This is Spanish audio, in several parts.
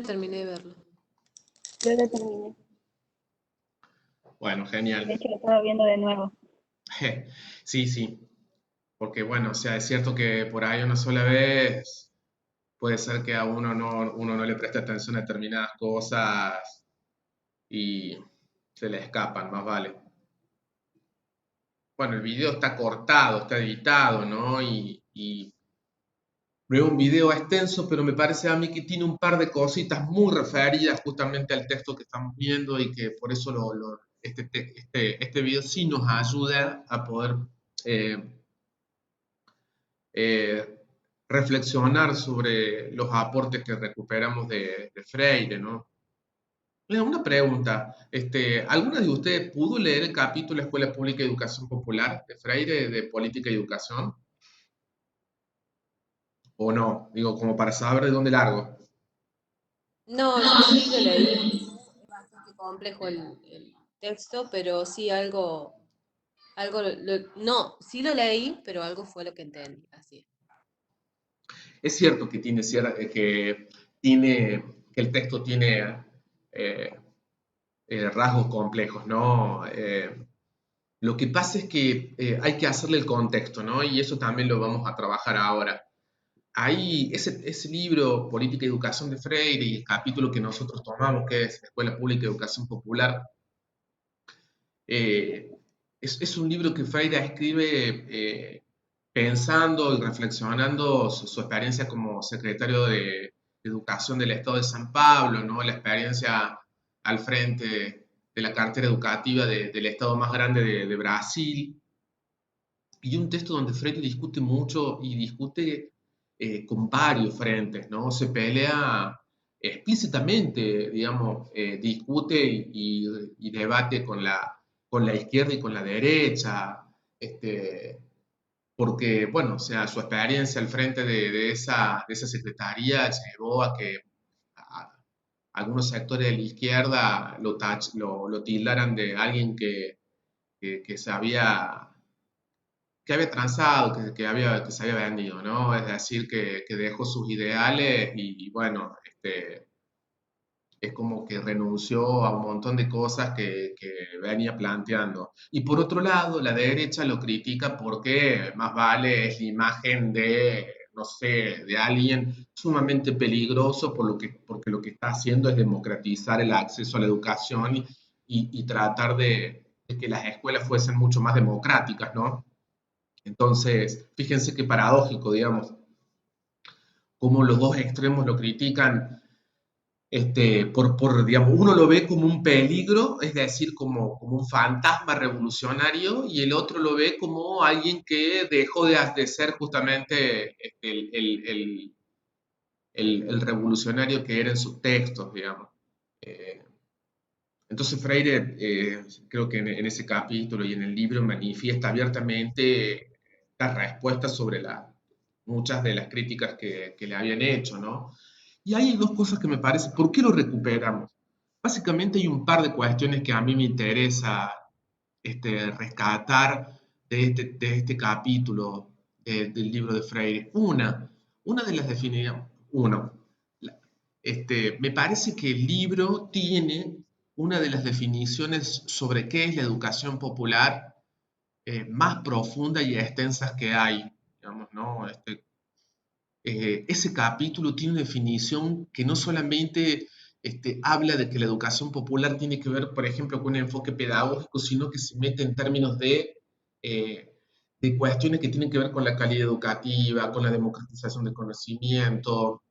terminé de verlo. Yo lo terminé. Bueno, De genial. hecho, lo estaba viendo de nuevo. Sí, sí, porque bueno, o sea, es cierto que por ahí una sola vez puede ser que a uno no le preste atención a determinadas cosas y se le escapan, más vale. Bueno, el video está cortado, está editado, ¿no? Y no es un video extenso, pero me parece a mí que tiene un par de cositas muy referidas justamente al texto que estamos viendo y que por eso este video sí nos ayuda a poder eh, eh, reflexionar sobre los aportes que recuperamos de Freire, ¿no? Una pregunta, ¿alguna de ustedes pudo leer el capítulo Escuela Pública y Educación Popular de Freire de Política y Educación? ¿O no? Digo, como para saber de dónde largo. No, yo sí lo leí. Es bastante complejo el texto, pero sí no, sí lo leí, pero algo fue lo que entendí, así es. Es cierto que que el texto tiene eh, rasgos complejos, ¿no? Lo que pasa es que hay que hacerle el contexto, ¿no? Y eso también lo vamos a trabajar ahora. Ahí, ese libro, Política y Educación de Freire, y el capítulo que nosotros tomamos, que es Escuela Pública y Educación Popular, eh, es un libro que Freire escribe pensando y reflexionando su experiencia como secretario de Educación del Estado de San Pablo, ¿no? La experiencia al frente de la cartera educativa del Estado más grande de Brasil, y un texto donde Freire discute mucho y discute con varios frentes, ¿no? Se pelea explícitamente, digamos, discute y debate con la izquierda y con la derecha, porque, bueno, o sea, su experiencia al frente de esa secretaría llevó a que algunos sectores de la izquierda lo tildaran de alguien que se que había transado, que se había vendido, ¿no? Es decir, que dejó sus ideales y bueno, es como que renunció a un montón de cosas que venía planteando. Y por otro lado, la derecha lo critica porque más vale es la imagen de, no sé, de alguien sumamente peligroso porque lo que está haciendo es democratizar el acceso a la educación y tratar de que las escuelas fuesen mucho más democráticas, ¿no? Entonces, fíjense qué paradójico, digamos, cómo los dos extremos lo critican, digamos, uno lo ve como un peligro, es decir, como un fantasma revolucionario, y el otro lo ve como alguien que dejó de ser justamente el revolucionario que era en sus textos, digamos. Eh, entonces Freire, creo que en ese capítulo y en el libro manifiesta abiertamente las respuestas sobre muchas de las críticas que le habían hecho, ¿no? Y hay dos cosas que me parecen, ¿por qué lo recuperamos? Básicamente hay un par de cuestiones que a mí me interesa rescatar de este capítulo del libro de Freire. Una de las definiciones, uno, me parece que el libro tiene una de las definiciones sobre qué es la educación popular más profunda y extensas que hay, digamos, ¿no? Ese capítulo tiene una definición que no solamente habla de que la educación popular tiene que ver, por ejemplo, con un enfoque pedagógico, sino que se mete en términos eh, de cuestiones que tienen que ver con la calidad educativa, con la democratización del conocimiento,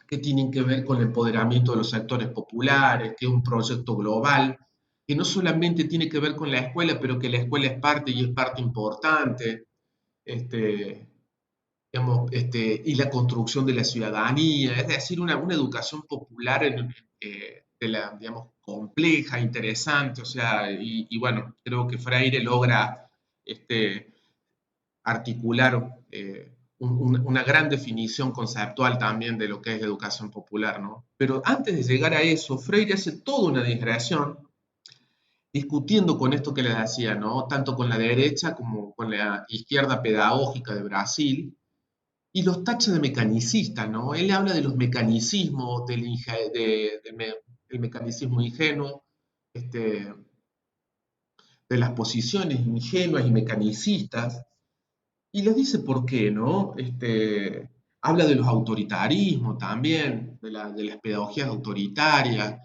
que tienen que ver con el empoderamiento de los sectores populares, que es un proyecto global, que no solamente tiene que ver con la escuela, pero que la escuela es parte y es parte importante. Este, digamos, y la construcción de la ciudadanía, es decir, una educación popular digamos, compleja, interesante, o sea, y bueno, creo que Freire logra articular una gran definición conceptual también de lo que es la educación popular, ¿no? Pero antes de llegar a eso, Freire hace toda una digresión discutiendo con esto que les decía, ¿no? Tanto con la derecha como con la izquierda pedagógica de Brasil, y los tacha de mecanicistas, ¿no? Él habla de los mecanicismos, del mecanicismo ingenuo, este, de las posiciones ingenuas y mecanicistas, y les dice por qué, ¿no? Habla de los autoritarismos también, de las pedagogías autoritarias.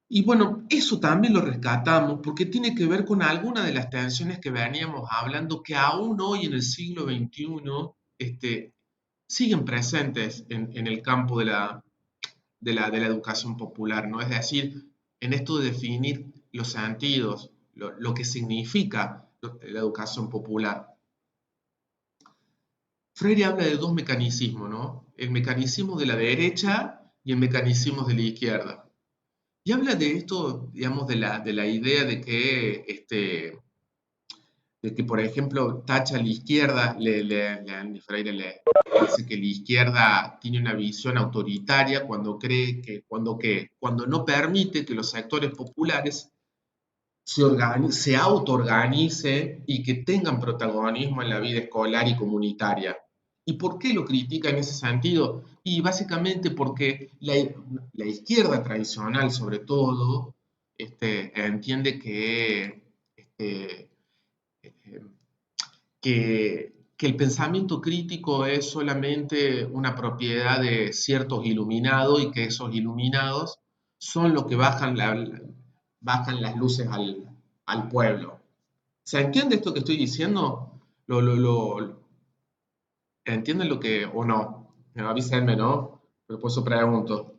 Y bueno, eso también lo rescatamos porque tiene que ver con algunas de las tensiones que veníamos hablando que aún hoy en el siglo XXI siguen presentes en el campo de la educación popular, ¿no? Es decir, en esto de definir los sentidos, lo que significa la educación popular. Freire habla de dos mecanismos, ¿no? El mecanismo de la derecha y el mecanismo de la izquierda. Y habla de esto, digamos, de la idea de que, por ejemplo, tacha a la izquierda, Freire le dice que la izquierda tiene una visión autoritaria cuando cree que, cuando no permite que los sectores populares se autoorganicen y que tengan protagonismo en la vida escolar y comunitaria. ¿Y por qué lo critica en ese sentido? Y básicamente porque la izquierda tradicional, sobre todo, entiende que el pensamiento crítico es solamente una propiedad de ciertos iluminados y que esos iluminados son los que bajan las luces al pueblo. ¿Se entiende esto que estoy diciendo? ¿Entienden lo que o no? Avísenme, ¿no? Pero por eso pregunto.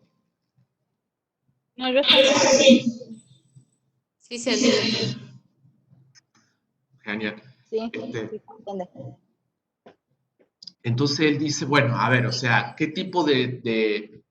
No, yo estoy. Sí, se entiende. Genial. Sí, Este, sí, se entiende. entonces él dice, bueno, a ver, o sea, ¿qué tipo de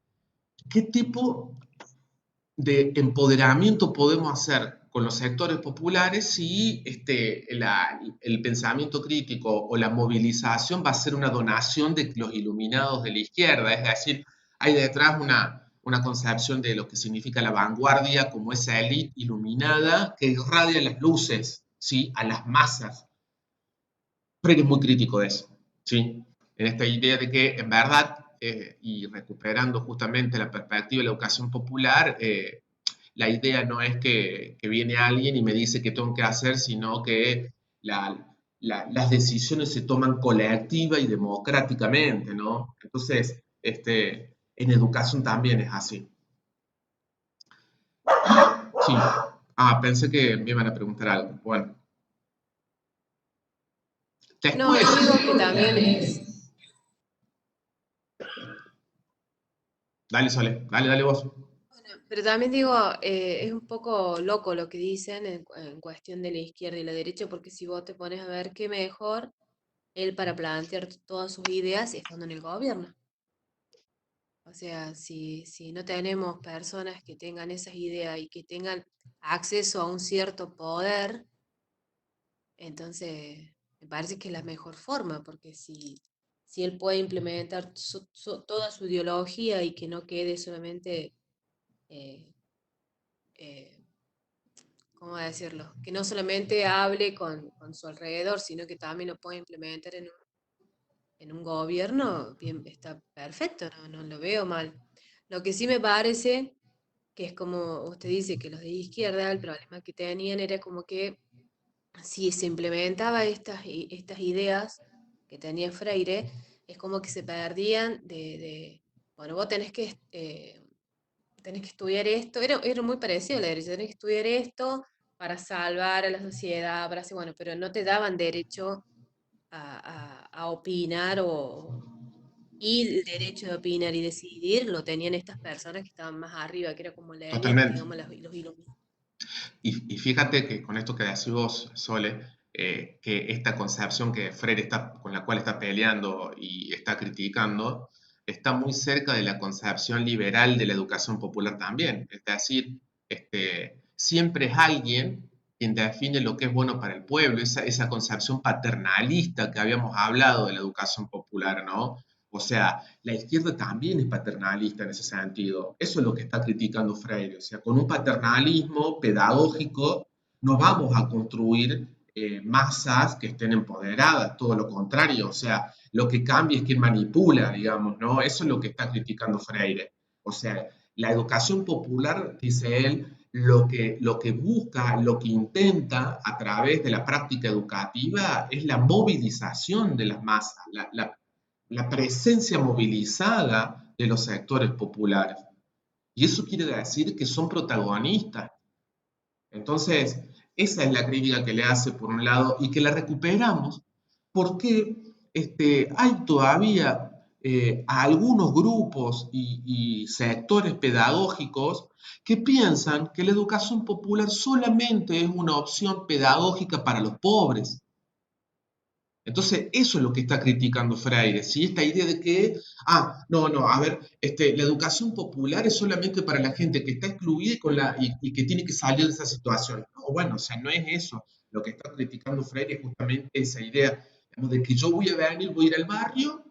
empoderamiento podemos hacer con los sectores populares si el pensamiento crítico o la movilización va a ser una donación de los iluminados de la izquierda? Es decir, hay detrás una concepción de lo que significa la vanguardia como esa élite iluminada que irradia las luces, ¿sí?, a las masas. Freire es muy crítico de eso, ¿sí? En esta idea de que, en verdad, y recuperando justamente la perspectiva de la educación popular, la idea no es que viene alguien y me dice qué tengo que hacer, sino que las decisiones se toman colectiva y democráticamente, ¿no? Entonces, en educación también es así. Sí. Pensé que me iban a preguntar algo. Bueno. No, Después, yo digo que también es, dale, Sole, dale vos. pero también digo, es un poco loco lo que dicen en cuestión de la izquierda y la derecha, porque si vos te pones a ver qué mejor él para plantear todas sus ideas estando en el gobierno. O sea, si no tenemos personas que tengan esas ideas y que tengan acceso a un cierto poder, entonces me parece que es la mejor forma, porque si él puede implementar toda su ideología y que no quede solamente, eh, eh, ¿cómo decirlo? Que no solamente hable con su alrededor, sino que también lo puede implementar en un gobierno, bien, está perfecto, no lo veo mal. Lo que sí me parece que es como usted dice, que los de izquierda, el problema que tenían era como que si se implementaba estas ideas que tenía Freire, es como que se perdían bueno, vos tenés que estudiar esto, era muy parecido a la derecha, tenés que estudiar esto para salvar a la sociedad, para hacer, bueno, pero no te daban derecho a opinar y el derecho de opinar y decidir lo tenían estas personas que estaban más arriba, que era como la élite, Totalmente. digamos, los iluminados. Y fíjate que con esto que decís vos, Sole, que esta concepción que Freire con la cual está peleando y está criticando, está muy cerca de la concepción liberal de la educación popular también. Es decir, siempre es alguien quien define lo que es bueno para el pueblo, esa concepción paternalista que habíamos hablado de la educación popular, ¿no? O sea, la izquierda también es paternalista en ese sentido. Eso es lo que está criticando Freire. O sea, con un paternalismo pedagógico no vamos a construir masas que estén empoderadas, todo lo contrario, o sea, lo que cambia es quien manipula, digamos, ¿no? Eso es lo que está criticando Freire. O sea, la educación popular, dice él, lo que busca, lo que intenta a través de la práctica educativa es la movilización de las masas, la presencia movilizada de los sectores populares. Y eso quiere decir que son protagonistas. Entonces, esa es la crítica que le hace por un lado y que la recuperamos porque hay todavía algunos grupos y sectores pedagógicos que piensan que la educación popular solamente es una opción pedagógica para los pobres. Entonces, eso es lo que está criticando Freire, ¿sí? Esta idea de que, no, a ver, la educación popular es solamente para la gente que está excluida y que tiene que salir de esa situación. No, bueno, o sea, no es eso. Lo que está criticando Freire es justamente esa idea, digamos, de que yo voy a venir, voy a ir al barrio,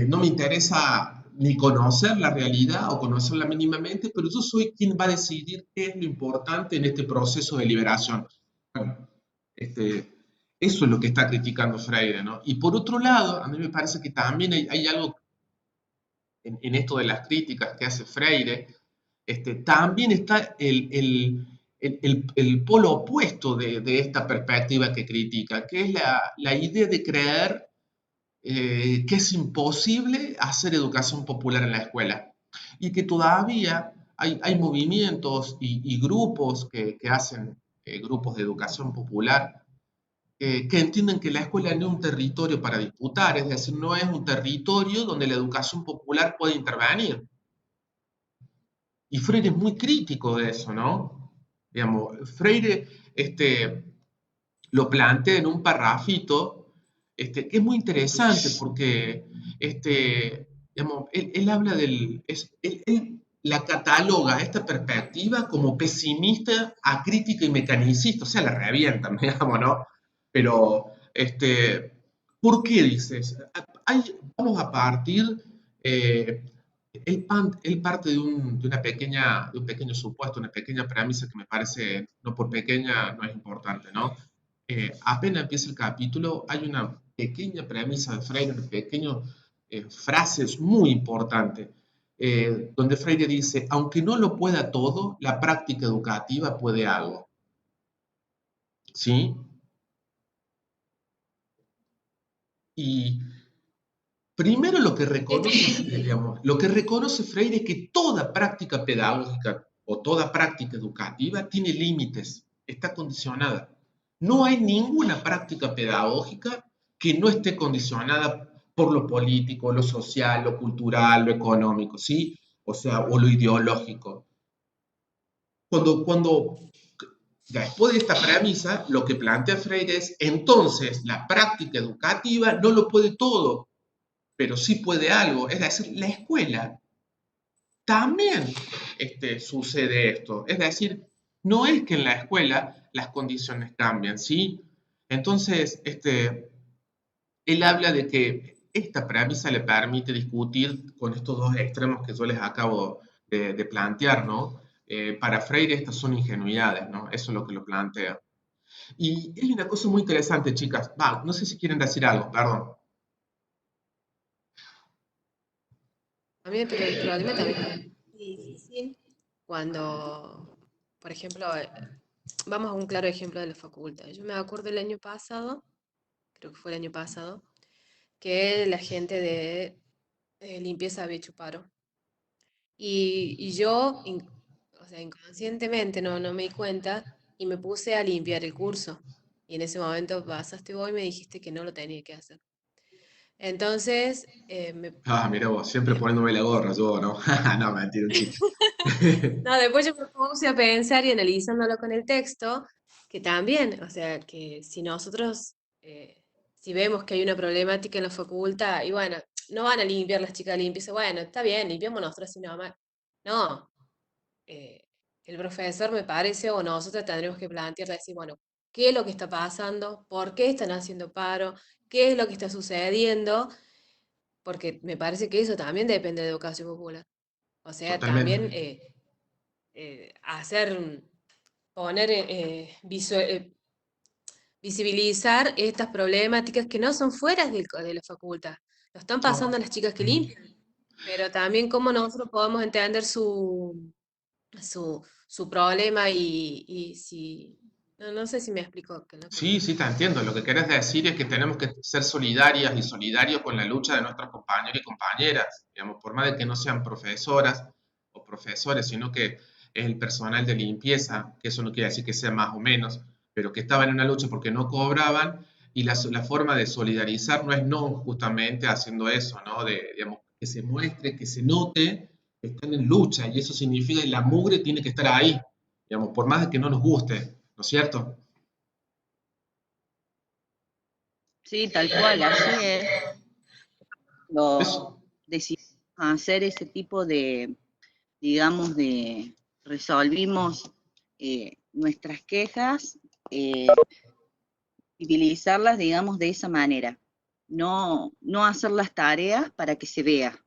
no me interesa ni conocer la realidad o conocerla mínimamente, pero yo soy quien va a decidir qué es lo importante en este proceso de liberación. Bueno, este, eso es lo que está criticando Freire, ¿no? Y por otro lado, a mí me parece que también hay algo en esto de las críticas que hace Freire, también está el polo opuesto de esta perspectiva que critica, que es la idea de creer que es imposible hacer educación popular en la escuela y que todavía hay movimientos y grupos que hacen grupos de educación popular que entienden que la escuela no es un territorio para disputar, es decir, no es un territorio donde la educación popular puede intervenir. Y Freire es muy crítico de eso, ¿no? Digamos, Freire lo plantea en un parrafito que es muy interesante porque digamos, él habla él la cataloga esta perspectiva como pesimista, acrítica y mecanicista, o sea, la revientan, digamos, ¿no? Pero, ¿por qué dices? Vamos a partir, eh, él parte de un pequeño supuesto, una pequeña premisa que me parece, no por pequeña, no es importante, ¿no? Apenas empieza el capítulo, hay una pequeña premisa de Freire, una pequeña frase muy importante, donde Freire dice, aunque no lo pueda todo, la práctica educativa puede algo, ¿sí? Y primero lo que reconoce Freire es que toda práctica pedagógica o toda práctica educativa tiene límites, está condicionada. No hay ninguna práctica pedagógica que no esté condicionada por lo político, lo social, lo cultural, lo económico, ¿sí? O sea, o lo ideológico. Cuando después de esta premisa, lo que plantea Freire es, entonces, la práctica educativa no lo puede todo, pero sí puede algo. Es decir, la escuela también sucede esto. Es decir, no es que en la escuela las condiciones cambian, ¿sí? Entonces, él habla de que esta premisa le permite discutir con estos dos extremos que yo les acabo de plantear, ¿no? Para Freire estas son ingenuidades, ¿no? Eso es lo que lo plantea. Y hay una cosa muy interesante, chicas. Va, no sé si quieren decir algo, perdón. También, pero el problema también es muy difícil cuando, por ejemplo, vamos a un claro ejemplo de la facultad. Yo me acuerdo el año pasado, creo que fue el año pasado, que la gente de limpieza había hecho paro. Y yo, o sea, inconscientemente no me di cuenta y me puse a limpiar el curso. Y en ese momento pasaste vos y me dijiste que no lo tenía que hacer. Entonces, Ah, mira vos, siempre digamos, poniéndome la gorra, yo, ¿no? No, mentira, un chiste. no, después yo me puse a pensar y analizándolo con el texto, que también, o sea, que si nosotros, si vemos que hay una problemática en la facultad, y bueno, no van a limpiar las chicas limpias, bueno, está bien, limpiamos nosotros así nada más. No, eh, el profesor me parece, o nosotros tendremos que plantear, decir, bueno, ¿qué es lo que está pasando? ¿Por qué están haciendo paro? ¿Qué es lo que está sucediendo? Porque me parece que eso también depende de educación popular. O sea, Totalmente. también hacer, poner, visibilizar estas problemáticas que no son fuera de la facultad, lo están pasando a las chicas que limpian, pero también cómo nosotros podemos entender su problema y si, no sé si me explico qué es lo que Sí, sí, te entiendo. Lo que querés decir es que tenemos que ser solidarias y solidarios con la lucha de nuestros compañeros y compañeras, digamos, por más de que no sean profesoras o profesores, sino que es el personal de limpieza, que eso no quiere decir que sea más o menos, pero que estaban en una lucha porque no cobraban y la forma de solidarizar no es no justamente haciendo eso, ¿no? De, digamos, que se muestre, que se note que están en lucha y eso significa que la mugre tiene que estar ahí, digamos, por más de que no nos guste, ¿no es cierto? Sí, tal cual, así es. Eso. Decidimos hacer ese tipo de, digamos, resolvimos nuestras quejas, eh, utilizarlas, digamos, de esa manera, no hacer las tareas para que se vea.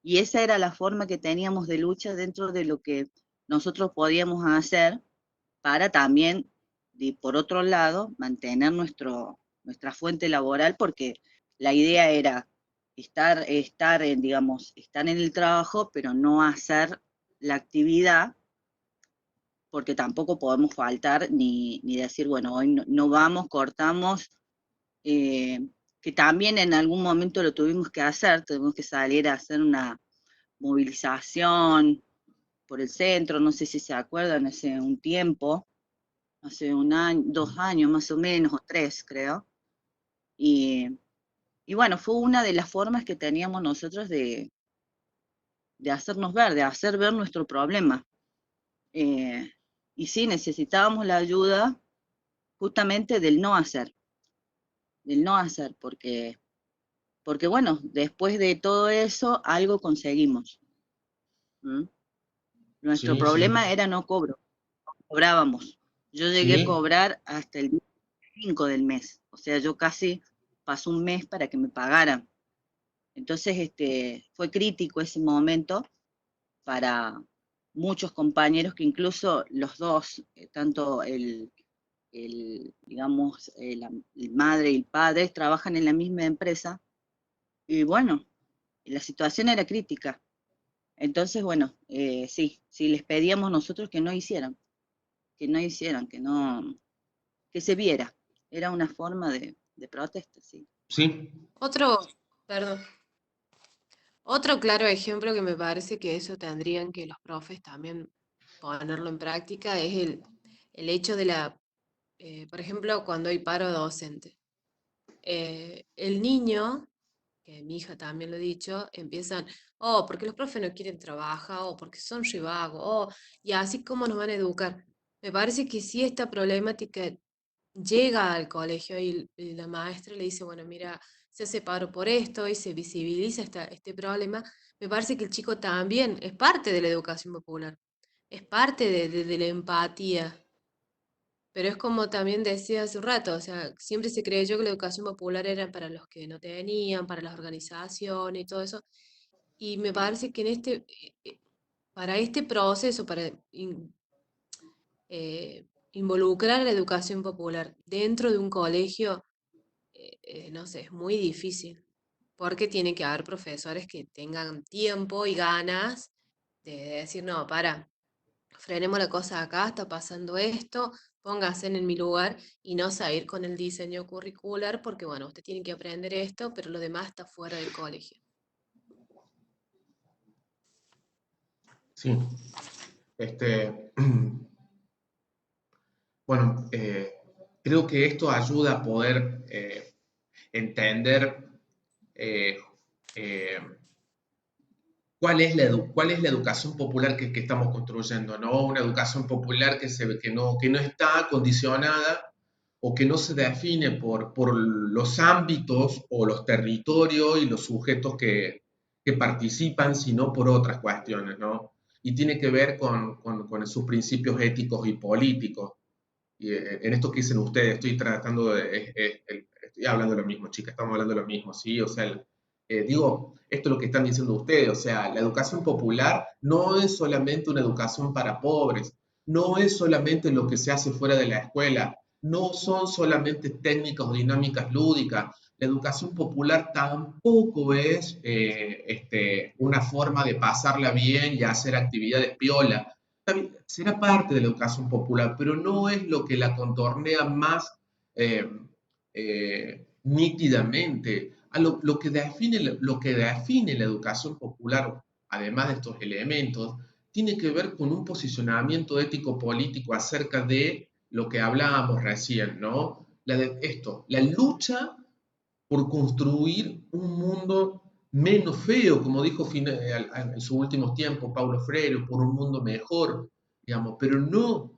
Y esa era la forma que teníamos de lucha dentro de lo que nosotros podíamos hacer para también, por otro lado, mantener nuestra fuente laboral, porque la idea era estar en el trabajo, pero no hacer la actividad, porque tampoco podemos faltar ni decir, bueno, hoy no vamos, cortamos, eh, que también en algún momento lo tuvimos que salir a hacer una movilización por el centro, no sé si se acuerdan, hace un tiempo, hace un año, 2 años más o menos, o 3 creo, y, y bueno, fue una de las formas que teníamos nosotros de hacernos ver, de hacer ver nuestro problema. Eh, y sí, necesitábamos la ayuda justamente del no hacer, porque bueno, después de todo eso, algo conseguimos. ¿Mm? Nuestro Sí, sí, problema era no cobrábamos. Yo llegué a sí, cobrar hasta el 5 del mes, o sea, yo casi pasó un mes para que me pagaran. Entonces, fue crítico ese momento para muchos compañeros que incluso los dos, tanto digamos, el madre y el padre trabajan en la misma empresa y bueno, la situación era crítica. Entonces, bueno, sí, les pedíamos nosotros que no hicieran, que se viera. Era una forma de protesta, sí. sí, Otro, perdón, otro claro ejemplo que me parece que eso tendrían que los profes también ponerlo en práctica es el hecho de por ejemplo, cuando hay paro docente. El niño, que mi hija también lo ha dicho, empiezan, oh, porque los profes no quieren trabajar, o porque son rivagos, y así como nos van a educar. Me parece que si esta problemática llega al colegio y la maestra le dice, bueno, mira, se hace paro por esto y se visibiliza este problema, me parece que el chico también es parte de la educación popular, es parte de la empatía. Pero es como también decía hace un rato, o sea, siempre se creyó que la educación popular era para los que no tenían, para las organizaciones y todo eso. Y me parece que para este proceso, para involucrar a la educación popular dentro de un colegio, no sé, es muy difícil, porque tiene que haber profesores que tengan tiempo y ganas de decir, no, frenemos la cosa acá, está pasando esto, póngase en mi lugar y no seguir con el diseño curricular, porque bueno, usted tiene que aprender esto, pero lo demás está fuera del colegio. sí. Este, bueno, creo que esto ayuda a poder entender eh, eh, cuál es la educación popular que estamos construyendo, ¿no? Una educación popular que no está condicionada o que no se define por los ámbitos o los territorios y los sujetos que participan, sino por otras cuestiones, ¿no? Y tiene que ver con sus principios éticos y políticos. Y en esto que dicen ustedes, estoy tratando estoy hablando de lo mismo, chicas, estamos hablando de lo mismo, ¿sí? O sea, digo, esto es lo que están diciendo ustedes, o sea, la educación popular no es solamente una educación para pobres, no es solamente lo que se hace fuera de la escuela, no son solamente técnicas o dinámicas lúdicas. La educación popular tampoco es una forma de pasarla bien y hacer actividades piola. También será parte de la educación popular, pero no es lo que la contornea más eh, nítidamente. Lo que define la educación popular, además de estos elementos, tiene que ver con un posicionamiento ético-político acerca de lo que hablábamos recién, ¿no? La lucha por construir un mundo menos feo, como dijo en sus últimos tiempos Paulo Freire, por un mundo mejor, digamos, pero no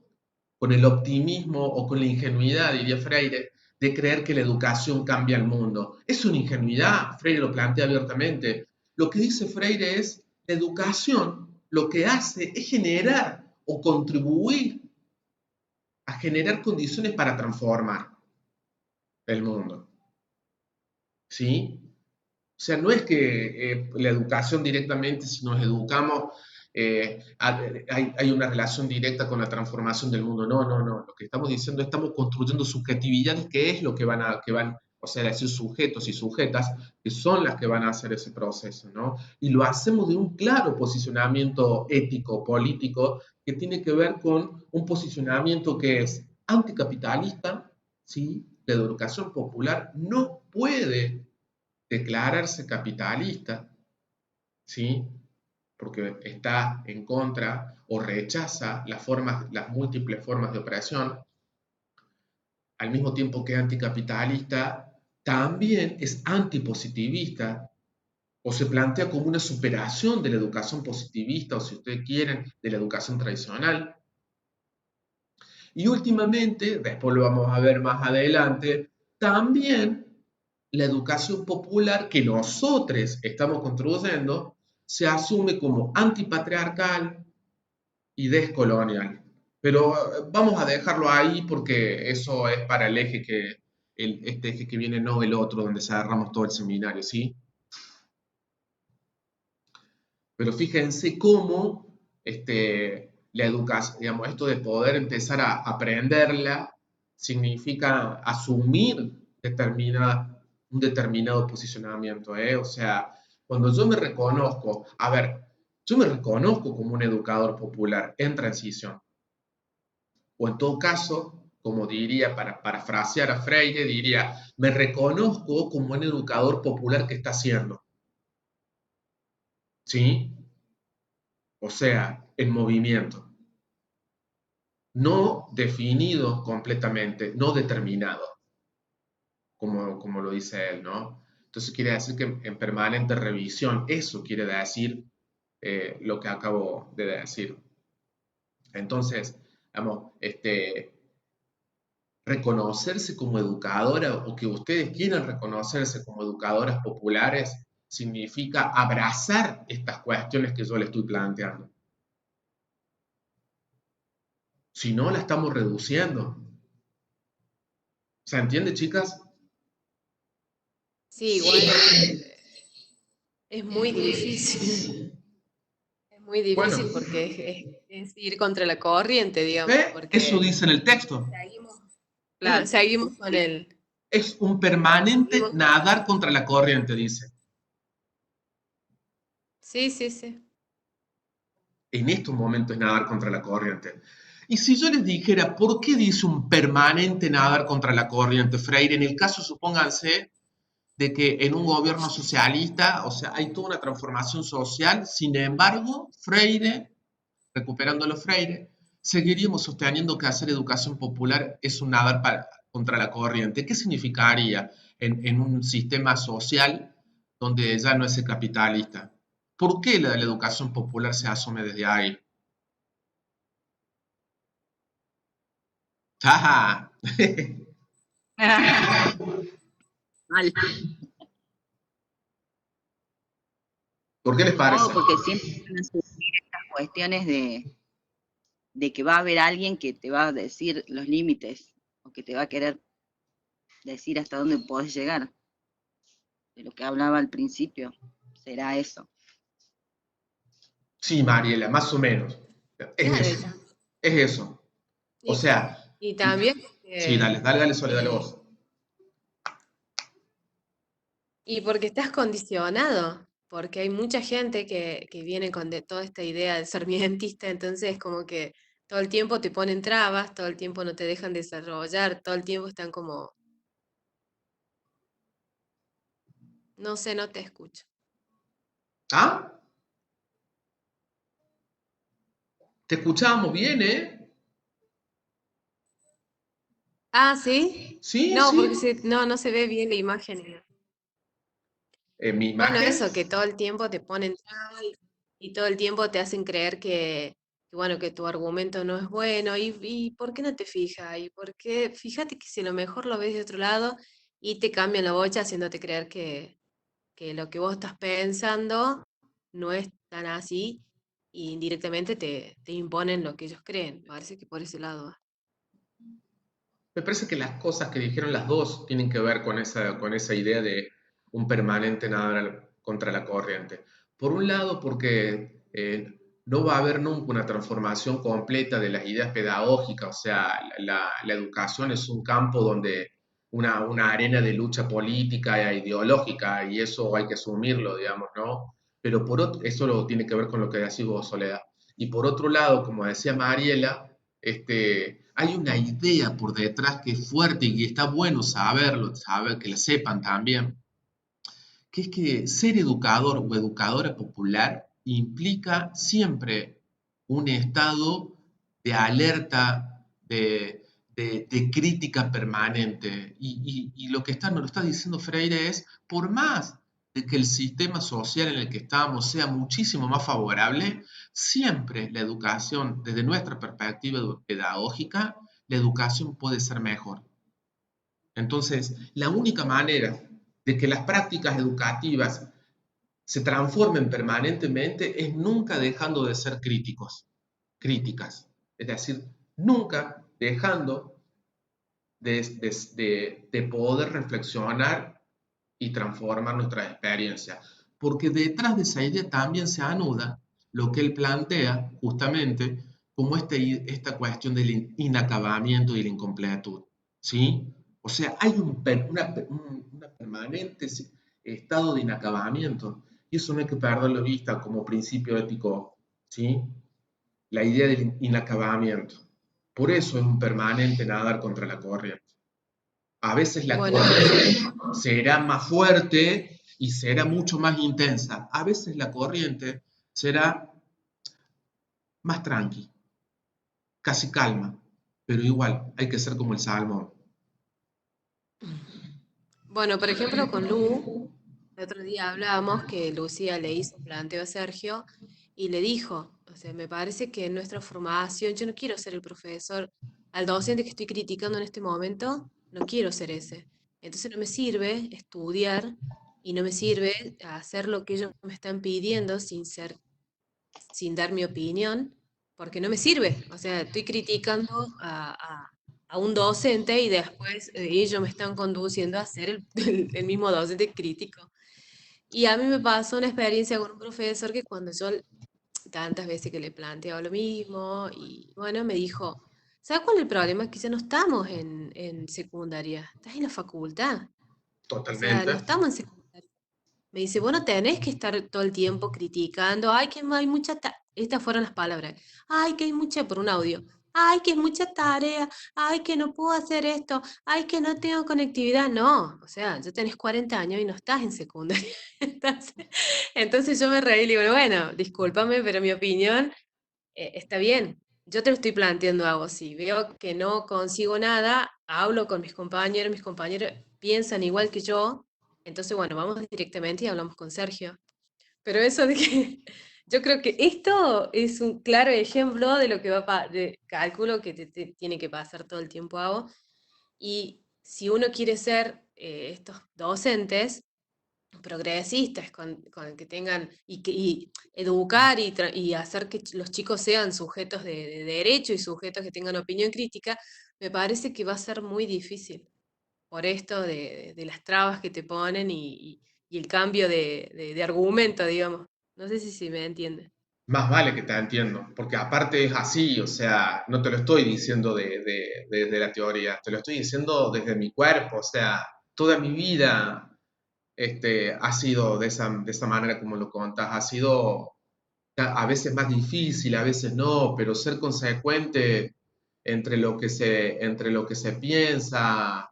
con el optimismo o con la ingenuidad, diría Freire, de creer que la educación cambia el mundo. Es una ingenuidad, Freire lo plantea abiertamente. Lo que dice Freire es, la educación lo que hace es generar o contribuir a generar condiciones para transformar el mundo. ¿Sí? O sea, no es que la educación directamente, si nos educamos, hay una relación directa con la transformación del mundo. No, no, no. Lo que estamos diciendo es que estamos construyendo subjetividades, que es lo que o sea, decir sujetos y sujetas, que son las que van a hacer ese proceso, ¿no? Y lo hacemos de un claro posicionamiento ético, político, que tiene que ver con un posicionamiento que es anticapitalista, ¿sí? La educación popular no puede declararse capitalista, ¿sí? Porque está en contra o rechaza las múltiples formas de opresión, al mismo tiempo que anticapitalista, también es antipositivista o se plantea como una superación de la educación positivista o, si ustedes quieren, de la educación tradicional. Y últimamente, después lo vamos a ver más adelante, también la educación popular que nosotros estamos construyendo se asume como antipatriarcal y descolonial. Pero vamos a dejarlo ahí porque eso es para el eje este eje que viene, no el otro, donde cerramos todo el seminario, ¿sí? Pero fíjense cómo la educación, digamos, esto de poder empezar a aprenderla, significa asumir un determinado posicionamiento, ¿eh? O sea, cuando yo me reconozco, a ver, yo me reconozco como un educador popular en transición, o en todo caso, como diría, para parafrasear a Freire, diría, me reconozco como un educador popular que está haciendo, ¿sí? O sea, en movimiento, no definido completamente, no determinado, como lo dice él, ¿no? Entonces quiere decir que en permanente revisión, eso quiere decir lo que acabo de decir. Entonces, vamos, reconocerse como educadora o que ustedes quieran reconocerse como educadoras populares significa abrazar estas cuestiones que yo le estoy planteando. Si no, la estamos reduciendo. ¿Se entiende, chicas? Sí, igual es muy difícil. Es muy Bueno, difícil porque es ir contra la corriente, digamos, eso porque dice en el texto. seguimos, Claro. seguimos con el, Es un permanente seguimos con nadar contra la corriente, dice. sí, sí, sí. En estos momentos es nadar contra la corriente. Y si yo les dijera, ¿por qué dice un permanente nadar contra la corriente, Freire? En el caso, supónganse, de que en un gobierno socialista, o sea, hay toda una transformación social, sin embargo, Freire, recuperándolo Freire, seguiríamos sosteniendo que hacer educación popular es un nadar contra la corriente. ¿Qué significaría en un sistema social donde ya no es el capitalista? ¿Por qué la educación popular se asume desde ahí? ¡Ajá! Mal. ¿Por qué les parece? No, porque siempre van a surgir estas cuestiones de que va a haber alguien que te va a decir los límites o que te va a querer decir hasta dónde podés llegar. De lo que hablaba al principio, será eso. Sí, Mariela, más o menos. Es Claro, eso. Es eso. O y, sea, y también Sí, dale, dale, dale, Sole, dale eh, vos. y porque estás condicionado, porque hay mucha gente que viene con toda esta idea de ser sarmientista, entonces como que todo el tiempo te ponen trabas, todo el tiempo no te dejan desarrollar, todo el tiempo están como, no sé, no te escucho. ¿Ah? Te escuchábamos bien, ¿eh? Ah, ¿sí? Sí, No, porque sí. no se ve bien la imagen. ¿En mi Bueno, imagen? eso, que todo el tiempo te ponen trabas y todo el tiempo te hacen creer bueno, que tu argumento no es bueno. ¿Y por qué no te fijas? ¿Y por qué? Fíjate que si a lo mejor lo ves de otro lado y te cambian la bocha haciéndote creer que lo que vos estás pensando no es tan así y indirectamente te imponen lo que ellos creen. Me parece que por ese lado va. Me parece que las cosas que dijeron las dos tienen que ver con esa idea de un permanente nadar contra la corriente. Por un lado, porque no va a haber nunca una transformación completa de las ideas pedagógicas, o sea, la educación es un campo donde una arena de lucha política e ideológica, y eso hay que asumirlo, digamos, ¿no? Pero eso tiene que ver con lo que decís vos, Soledad. Y por otro lado, como decía Mariela, hay una idea por detrás que es fuerte y que está bueno saberlo, saber que la sepan también, que es que ser educador o educadora popular implica siempre un estado de alerta, de crítica permanente. Y lo que nos lo está diciendo Freire es, por más de que el sistema social en el que estamos sea muchísimo más favorable, siempre la educación, desde nuestra perspectiva pedagógica, la educación puede ser mejor. Entonces, la única manera de que las prácticas educativas se transformen permanentemente es nunca dejando de ser críticas. Es decir, nunca dejando de poder reflexionar y transformar nuestra experiencia. Porque detrás de esa idea también se anuda lo que él plantea justamente como esta cuestión del inacabamiento y la incompletud. ¿Sí? O sea, hay una permanente estado de inacabamiento y eso no hay que perderlo de vista como principio ético. ¿Sí? La idea del inacabamiento. Por eso es un permanente nadar contra la corriente. A veces la Bueno, por corriente ejemplo, será más fuerte y será mucho más intensa. A veces la corriente será más tranqui, casi calma, pero igual hay que ser como el salmón. bueno, por ejemplo, con Lu. El otro día hablábamos que Lucía le hizo un planteo a Sergio y le dijo, o sea, me parece que en nuestra formación, yo no quiero ser el profesor, al docente que estoy criticando en este momento, no quiero ser ese. Entonces no me sirve estudiar y no me sirve hacer lo que ellos me están pidiendo sin dar mi opinión, porque no me sirve. O sea, estoy criticando a un docente y después ellos me están conduciendo a ser el mismo docente crítico. Y a mí me pasó una experiencia con un profesor que cuando yo tantas veces que le planteaba lo mismo y bueno, me dijo, ¿sabes cuál es el problema? Que ya no estamos en secundaria, estás en la facultad. O sea, no Totalmente. estamos en secundaria. Me dice, bueno, tenés que estar todo el tiempo criticando, ay, que hay mucha, estas fueron las palabras, ay, que hay mucha, por un audio, ay, que es mucha tarea, ay, que no puedo hacer esto, ay, que no tengo conectividad. No, o sea, ya tenés 40 años y no estás en secundaria. Entonces yo me reí y le digo, bueno, discúlpame, pero mi opinión está bien. Yo te lo estoy planteando algo así. Veo que no consigo nada, hablo con mis compañeros piensan igual que yo. Entonces, bueno, vamos directamente y hablamos con Sergio. Pero eso de que yo creo que esto es un claro ejemplo de lo que de cálculo que te tiene que pasar todo el tiempo a vos. Y si uno quiere ser estos docentes, progresistas, con que tengan y educar y hacer que los chicos sean sujetos de derecho y sujetos que tengan opinión crítica, me parece que va a ser muy difícil por esto de las trabas que te ponen y el cambio de argumento, digamos. No sé si me entiende. Más vale que te entiendo, porque aparte es así, o sea, no te lo estoy diciendo desde la teoría, te lo estoy diciendo desde mi cuerpo, o sea, toda mi vida ha sido de esa manera como lo contas, ha sido a veces más difícil, a veces no, pero ser consecuente entre lo que se piensa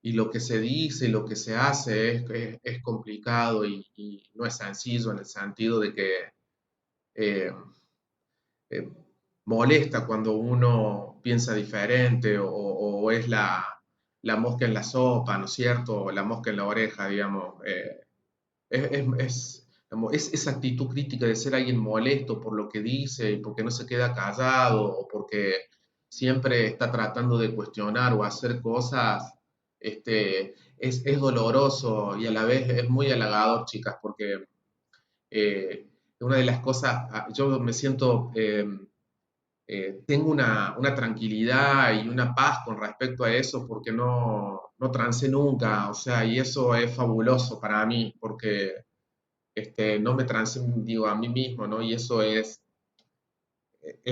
y lo que se dice y lo que se hace es complicado y no es sencillo en el sentido de que eh, eh, molesta cuando uno piensa diferente o es la mosca en la sopa, ¿no es cierto? O la mosca en la oreja, digamos. Es esa actitud crítica de ser alguien molesto por lo que dice y porque no se queda callado o porque siempre está tratando de cuestionar o hacer cosas, es doloroso y a la vez es muy halagador, chicas, porque una de las cosas, yo me siento, tengo una tranquilidad y una paz con respecto a eso porque no trancé nunca, o sea, y eso es fabuloso para mí porque no me trancé, digo, a mí mismo, ¿no? Y eso es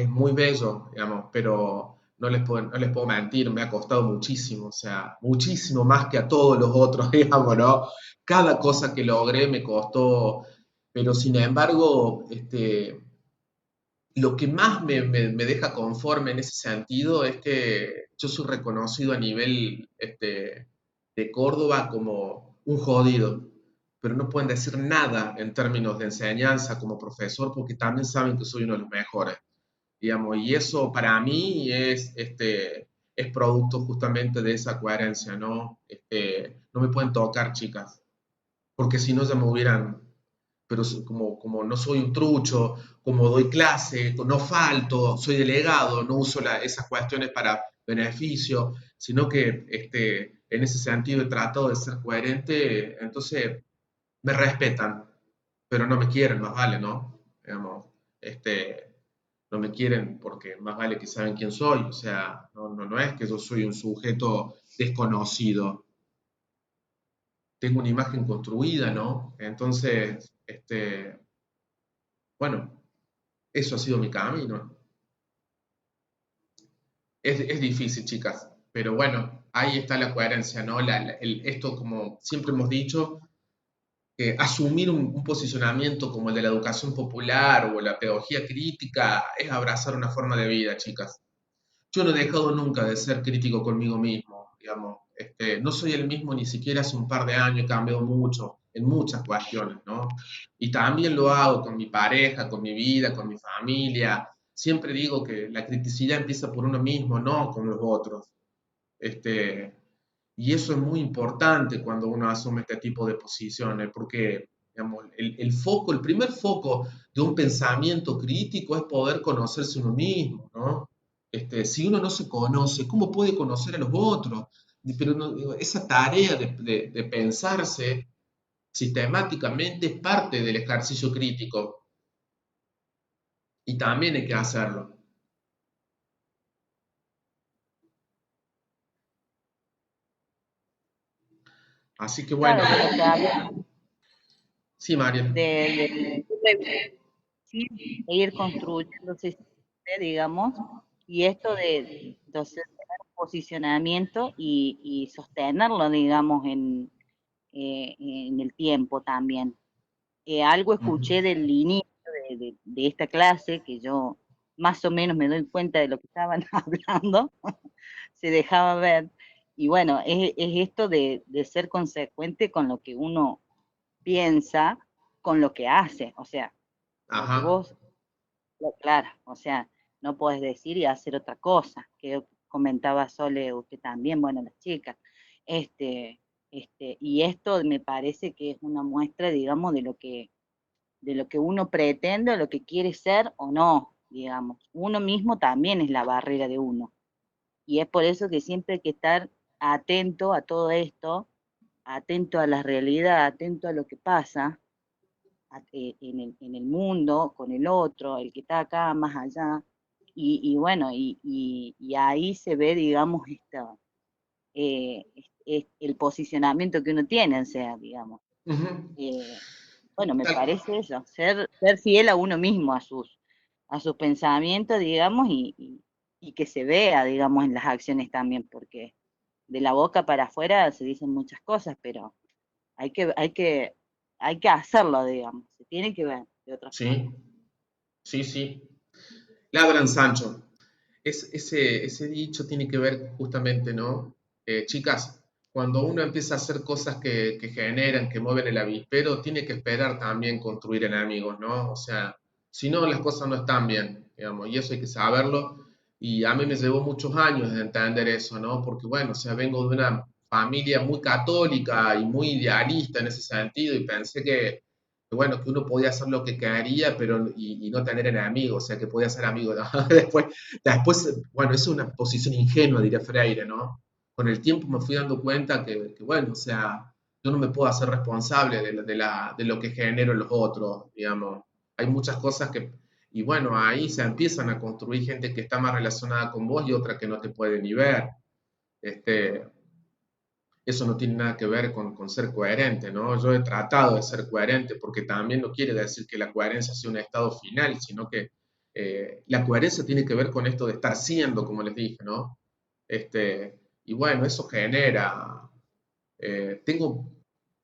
muy bello, digamos, pero no les puedo mentir, me ha costado muchísimo, o sea, muchísimo más que a todos los otros, digamos, ¿no? Cada cosa que logré me costó, pero sin embargo, lo que más me deja conforme en ese sentido es que yo soy reconocido a nivel de Córdoba como un jodido, pero no pueden decir nada en términos de enseñanza como profesor porque también saben que soy uno de los mejores, digamos, y eso para mí es producto justamente de esa coherencia, ¿no? No me pueden tocar, chicas, porque si no ya me hubieran, pero como no soy un trucho, como doy clase, no falto, soy delegado, no uso esas cuestiones para beneficio, sino que en ese sentido he tratado de ser coherente, entonces me respetan, pero no me quieren, más vale, ¿no? Digamos, no me quieren porque más vale que saben quién soy, o sea, no es que yo soy un sujeto desconocido, tengo una imagen construida, ¿no? Entonces, bueno, eso ha sido mi camino. Es difícil, chicas, pero bueno, ahí está la coherencia, ¿no? Esto, como siempre hemos dicho, asumir un posicionamiento como el de la educación popular o la pedagogía crítica es abrazar una forma de vida, chicas. Yo no he dejado nunca de ser crítico conmigo mismo, digamos. No soy el mismo ni siquiera hace un par de años, he cambiado mucho en muchas cuestiones, ¿no? Y también lo hago con mi pareja, con mi vida, con mi familia. Siempre digo que la criticidad empieza por uno mismo, no con los otros. Este, y eso es muy importante cuando uno asume este tipo de posiciones, porque digamos, el foco, el primer foco de un pensamiento crítico es poder conocerse uno mismo, ¿no? Si uno no se conoce, ¿cómo puede conocer a los otros? Pero digo, esa tarea de pensarse sistemáticamente es parte del ejercicio crítico y también hay que hacerlo. Así que bueno, Claro, de lo que habla sí, María. de e ir construyéndose, digamos, y esto de hacer un posicionamiento y sostenerlo, digamos, en el tiempo también. Algo escuché Ujú. del inicio de esta clase, que yo más o menos me doy cuenta de lo que estaban hablando, se dejaba ver, y bueno, es esto de ser consecuente con lo que uno piensa, con lo que hace, o sea, lo que Ajá. vos, claro, o sea, no podés decir y hacer otra cosa, que comentaba Sole usted también, bueno, las chicas, este, y esto me parece que es una muestra, digamos, de lo que uno pretende, o lo que quiere ser o no, digamos. Uno mismo también es la barrera de uno. Y es por eso que siempre hay que estar atento a todo esto, atento a la realidad, atento a lo que pasa en el mundo, con el otro, el que está acá, más allá. Y bueno, y ahí se ve, digamos, eh, el posicionamiento que uno tiene, o sea, digamos. Ujú. Eh, bueno, me Tal- parece eso, ser fiel a uno mismo, sus pensamientos, digamos, y que se vea, digamos, en las acciones también, porque de la boca para afuera se dicen muchas cosas, pero hay que hacerlo, digamos, se tiene que ver de otra forma. Sí, sí. Labran Sancho. Ese dicho tiene que ver justamente, ¿no? Chicas, cuando uno empieza a hacer cosas que generan, que mueven el avispero, tiene que esperar también construir enemigos, ¿no? O sea, si no, las cosas no están bien, digamos, y eso hay que saberlo. Y a mí me llevó muchos años de entender eso, ¿no? Porque, bueno, o sea, vengo de una familia muy católica y muy idealista en ese sentido, y pensé que bueno, que uno podía hacer lo que quería, pero y no tener enemigos, o sea, que podía ser amigo. ¿No? Después, bueno, eso es una posición ingenua, diría Freire, ¿no? Con el tiempo me fui dando cuenta que bueno, o sea, yo no me puedo hacer responsable de lo que genero en los otros, digamos. Hay muchas cosas y bueno, ahí se empiezan a construir gente que está más relacionada con vos y otra que no te puede ni ver. Este, eso no tiene nada que ver con ser coherente, ¿no? Yo he tratado de ser coherente porque también no quiere decir que la coherencia sea un estado final, sino que la coherencia tiene que ver con esto de estar siendo, como les dije, ¿no? Y bueno, eso genera,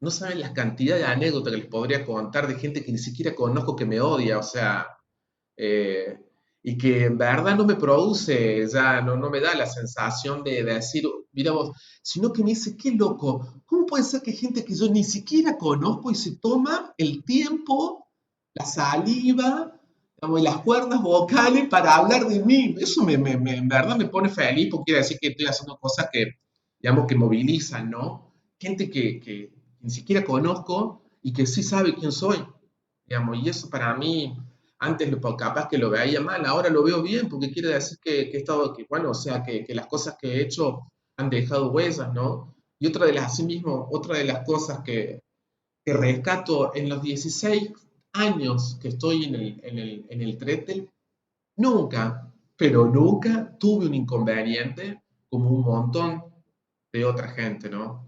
no saben la cantidad de anécdotas que les podría contar de gente que ni siquiera conozco que me odia, o sea, eh, y que en verdad no me produce, ya no me da la sensación de decir, mira vos, sino que me dice, qué loco, ¿cómo puede ser que gente que yo ni siquiera conozco y se toma el tiempo, la saliva, digamos, y las cuerdas vocales para hablar de mí? Eso en verdad me pone feliz porque quiere decir que estoy haciendo cosas que, digamos, que movilizan, ¿no? Gente que ni siquiera conozco y que sí sabe quién soy, digamos, y eso para mí antes capaz que lo veía mal, ahora lo veo bien, porque quiere decir que he estado, que, bueno, o sea, que las cosas que he hecho han dejado huellas, ¿no? Y otra de las cosas que rescato en los 16 años que estoy en el Tretel, nunca, pero nunca tuve un inconveniente como un montón de otra gente, ¿no?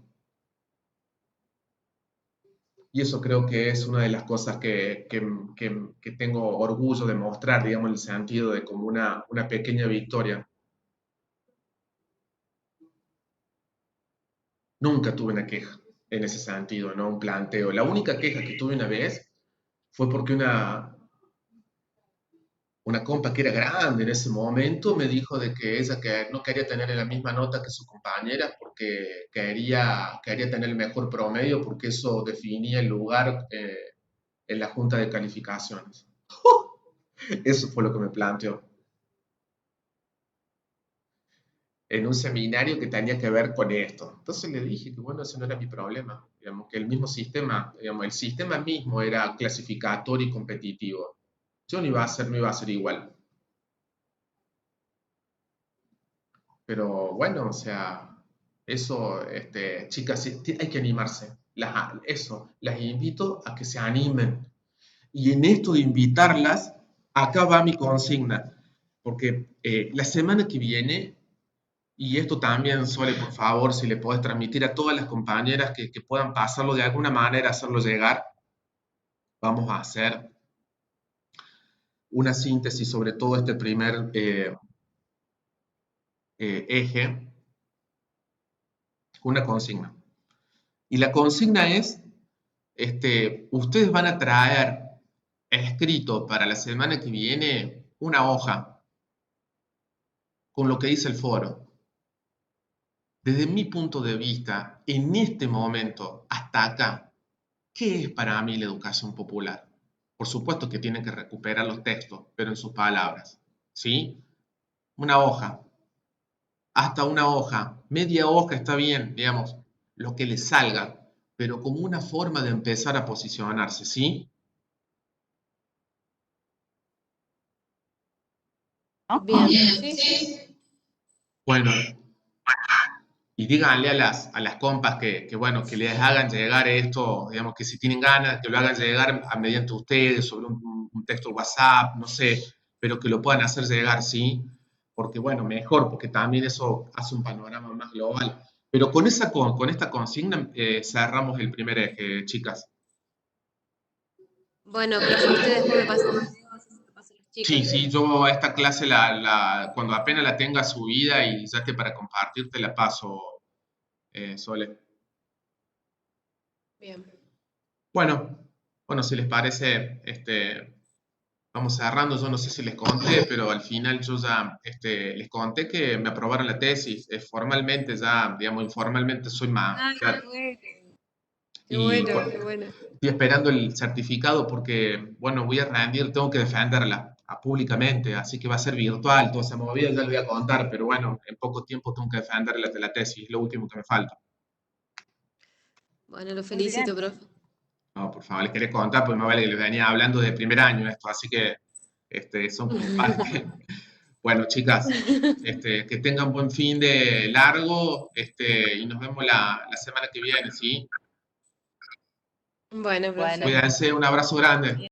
Y eso creo que es una de las cosas que tengo orgullo de mostrar, digamos, en el sentido de como una pequeña victoria. Nunca tuve una queja en ese sentido, ¿no? Un planteo. La única queja que tuve una vez fue porque una compa que era grande en ese momento me dijo de que ella que no quería tener la misma nota que su compañera porque quería tener el mejor promedio porque eso definía el lugar en la junta de calificaciones. Eso fue lo que me planteó en un seminario que tenía que ver con esto. Entonces le dije que bueno, ese no era mi problema, digamos, que el mismo sistema, digamos, el sistema mismo era clasificatorio y competitivo. Yo no iba a ser igual. Pero bueno, o sea, eso, chicas, sí, hay que animarse. Las invito a que se animen. Y en esto de invitarlas, acá va mi consigna, porque la semana que viene. Y esto también, Sole, por favor, si le podés transmitir a todas las compañeras que puedan pasarlo de alguna manera, hacerlo llegar, vamos a hacer una síntesis sobre todo este primer eje, una consigna. Y la consigna es, ustedes van a traer escrito para la semana que viene una hoja con lo que dice el foro. Desde mi punto de vista, en este momento, hasta acá, ¿qué es para mí la educación popular? Por supuesto que tienen que recuperar los textos, pero en sus palabras. ¿Sí? Una hoja, hasta una hoja, media hoja está bien, digamos, lo que les salga, pero como una forma de empezar a posicionarse, ¿sí? ¿No? Bien, sí, sí. Bueno, y díganle a las compas bueno, que les hagan llegar esto, digamos, que si tienen ganas, que lo hagan llegar mediante ustedes, sobre un texto WhatsApp, no sé, pero que lo puedan hacer llegar, ¿sí? Porque, bueno, mejor, porque también eso hace un panorama más global. Pero con esta consigna cerramos el primer eje, chicas. Bueno, profe, usted después me pasa el video, así se me pasa el Sí, sí, yo a esta clase cuando apenas la tenga subida y ya esté para compartirte la paso, Sole. Bien. Bueno, si les parece, vamos cerrando. Yo no sé si les conté, pero al final yo ya les conté que me aprobaron la tesis. Formalmente ya, digamos, informalmente soy Ay, magíster. qué bueno. Qué Y bueno, bueno, qué bueno. estoy esperando el certificado porque, bueno, voy a rendir, tengo que defenderla públicamente, así que va a ser virtual, toda esa movida, ya lo voy a contar, pero bueno, en poco tiempo tengo que defender la tesis, es lo último que me falta. Bueno, lo Muy felicito, bien. profe. No, por favor, les quería contar, porque me vale que les venía hablando de primer año esto, así que son como parte. Bueno, chicas, que tengan buen fin de largo, y nos vemos la semana que viene, ¿sí? Bueno, Bueno. profe. Cuídense, un abrazo grande.